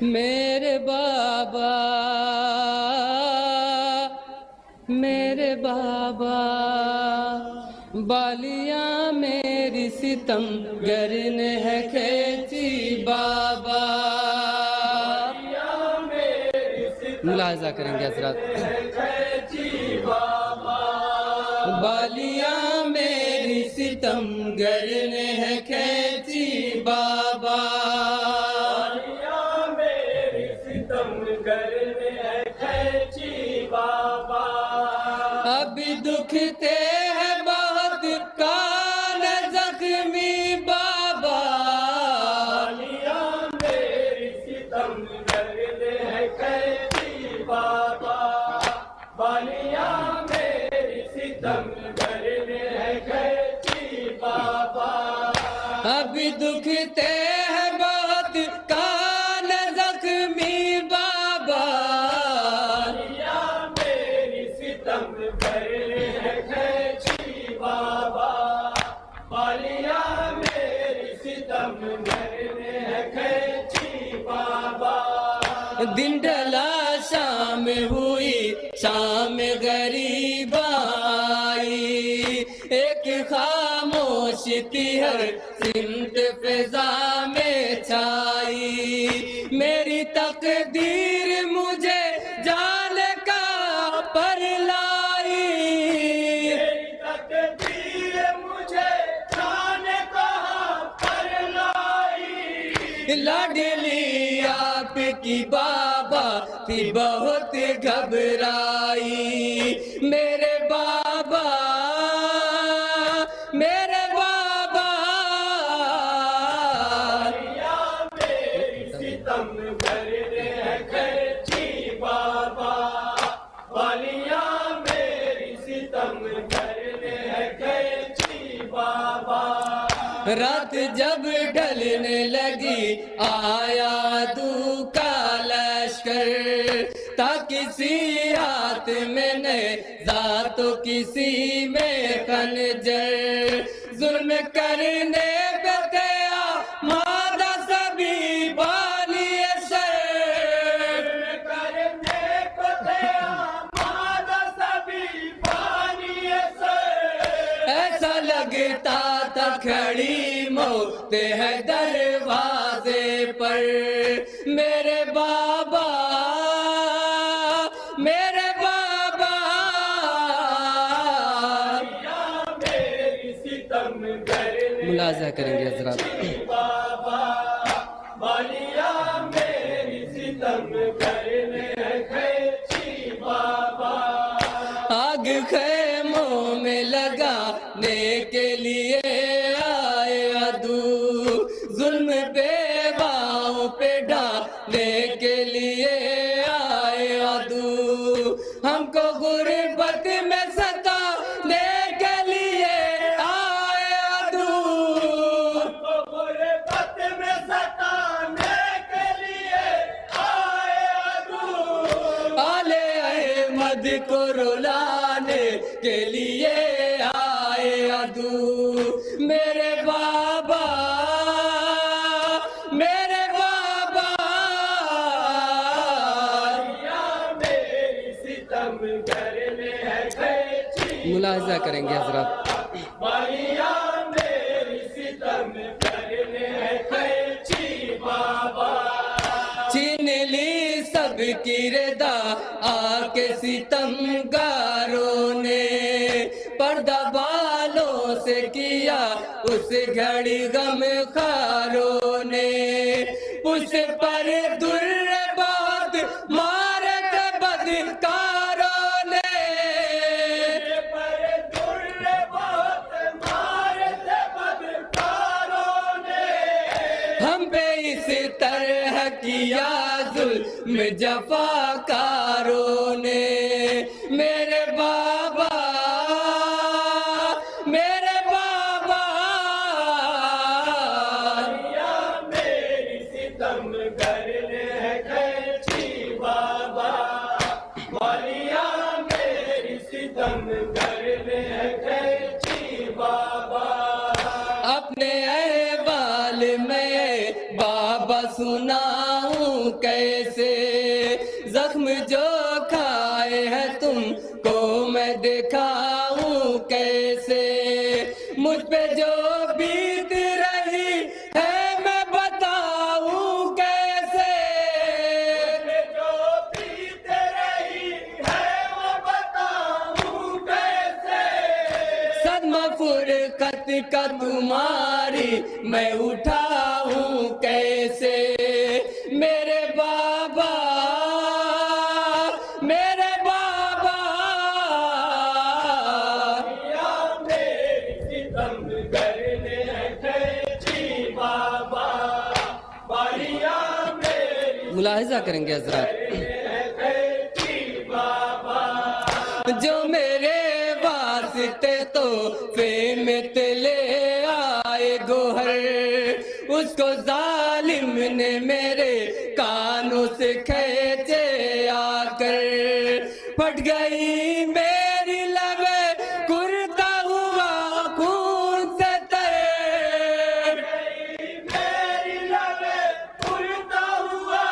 मेरे बाबा, मेरे बाबा, बालियां मेरी सितम गरन है खेती बाबा। मुलाहिजा करेंगे हजरत। बालियां मेरी सितम गरन है खेती बाबा। बालियां मेरी सितम गरन है खेती बाबा। अभी दुखते हैं बहुत कान जख्मी बाबा। बालियां मेरी सितम गरन है खेती बाबा। बालियां मेरी सितम गरन है खेती बाबा। अभी दुखते हैं बहुत कान जख्मी बाबा। बालियां मेरी सितम गरन है खेती बाबा। बालियां मेरी सितम गरन है खेती बाबा। दिन ढला शाम हुई, शाम गरीब आई। एक खामोश थी हर सिमत फिजा में छाई। मेरी तकदीर मुझे जान का पर लाई। मेरी तकदीर मुझे जाने कहाँ पर लाई। लाडली आपकी बाबा थी बहुत घबराई। मेरे बाबा, मेरे बाबा, बालियां मेरी सितम गरन है खेती बाबा। बालियां मेरी सितम गरन है खेती बाबा। रात जब ढलने लगी आया दू का लश्कर। था किसी हाथ में नेज़ा तो किसी में खंजर। जुल्म करने पे गया मादा सभी बालिए सर। करने को गया मादा सभी बालिए सर। ऐसा लगता था खड़ी मौत है दरवाजे पर। मेरे बाबा, मेरे बाबा, बालियां मेरी सितम गरन मुलाजा करेंगे हजरत। बाबा। बालियां मेरी सितम गरन है खेती बाबा। आग खैमों में लगाने के लिए आए अदू। जुल्म बेवाओं पे डालने के लिए आए अदू। हमको गुर्बत में सताने के लिए आए अदू। गुर्बत में सताने के लिए आए अदू। आले अहमद को रुलाने के लिए आए अदू। मेरे बाबा, मेरे बाबा, बालियां मेरी सितम गरन है खेती। मुलाहिजा करेंगे हजरत। बालियां मेरी सितम गरन है खेती बाबा। छीन ली सबकी रदा आके सितमगारों ने। पर्दा बालों से किया उस घड़ी गम खारों ने। उस पर दुर्र बहुत मारे थे बदकारों ने। पर दुर्र बहुत मारे थे बदकारों ने। हम पे इस तरह किया जुल्म जफाकारों ने। मेरे बाबा, मेरे बाबा, बालियां मेरी सितम गरन है खेती बाबा। बालियां मेरी सितम गरन है खेती बाबा। अपने अहवाल में बाबा सुनाऊं जो खाए हैं तुमको मैं दिखाऊं कैसे, मुझ पे जो बीत रही है मैं बताऊं कैसे, जो बीत रही है वो बताऊं कैसे। सदमा फुरकत का तुम्हारी मैं उठाऊं कैसे, मेरे बाबा मेरे बाबा। या मेरी सितम करने कैची बाबा, बालिया मेरी मुलाहिजा करेंगे हजरत, कैची बाबा। जो मेरे वास्ते तो फेमत ले आए गोहर, उसको जालिम ने मेरे कानों से खींचे आकर, फट गई मेरी लबे कुर्ता हुआ खून से तर, मेरी लबे उड़ता हुआ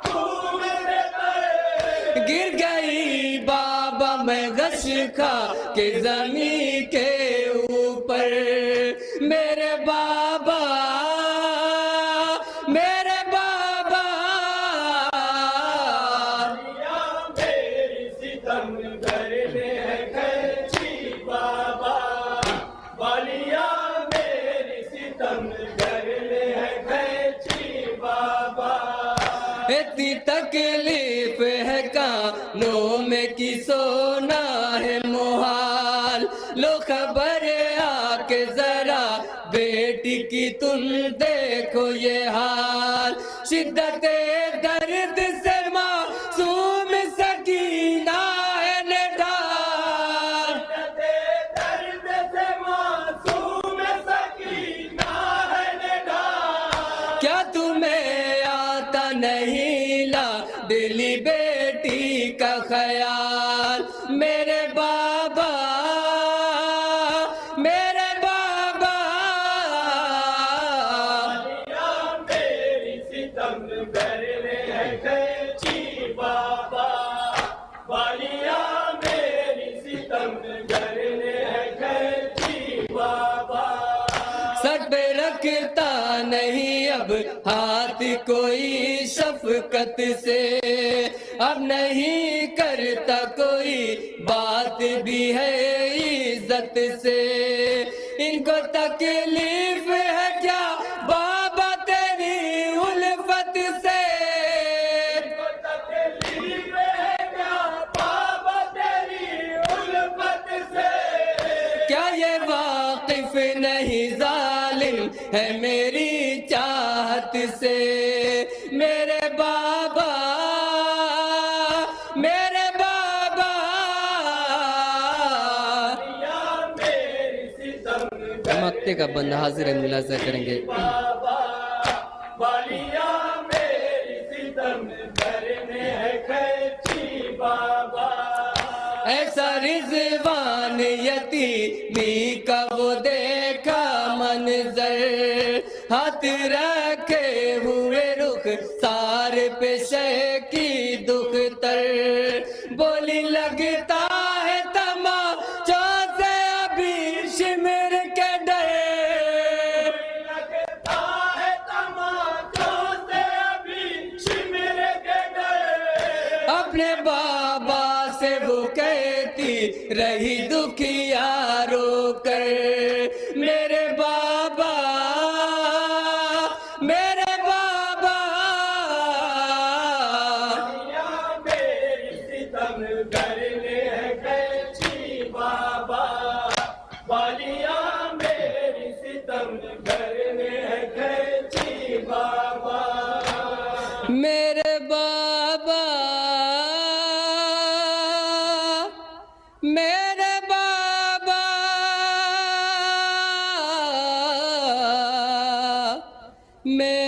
खून से तर। गिर गई बाबा मैं गश खा के जमीन के ऊपर, मेरे बाबा मेरे बाबा। या मेरी सितम करने कैची बाबा, बालिया मेरी सितम करने कैची बाबा। इतनी तकलीफ है कानों में कि सोना है मुहाल, लो खबर आके जरा बेटी की तुम देखो ये हाल, शिद्दत दर्द से मासूम सकीना है निढाल, दर्द से मासूम सकीना है निढाल। क्या तुम्हें आता नहीं ला दिली बेटी का ख्याल, मेरे बाबा मेरे बाबा। या मेरी सितम करने कैची बाबा, बालिया मेरी सितम करने कैची बाबा। सर पे रखता नहीं अब हाथ कोई शफकत से, अब नहीं करता कोई बात भी है इज्जत से, इनको तकलीफ है क्या बाबा तेरी उल्फत से, तकलीफ है क्या बाबा तेरी उल्फत से। क्या ये वाकिफ नहीं जालिम है मेरी चाहत से, मेरे बाबा मेरे बाबा। या मेरी सितम मक्ते का बंदा हाजिर है, मुलाजा करेंगे। बाबा, बालिया मेरी सितम करने कैची बाबा। ऐसा रिजवान यतीमी का वो देखा मंजर, हाथ रखे हुए रुख सारे पे शे की दुख्तर, बोली लगता है तमाचा से अभी शिमर के डर, लगता है तमाचों से अभी शिमर के डर। अपने बाबा से वो कहती रही दुखिया रो कर, मेरे बाबा मेरे बाबा। या मेरी सितम करने कैची बाबा, बालिया मेरी सितम करने कैची बाबा। मेरे बाबा मेरे बाबा मेरे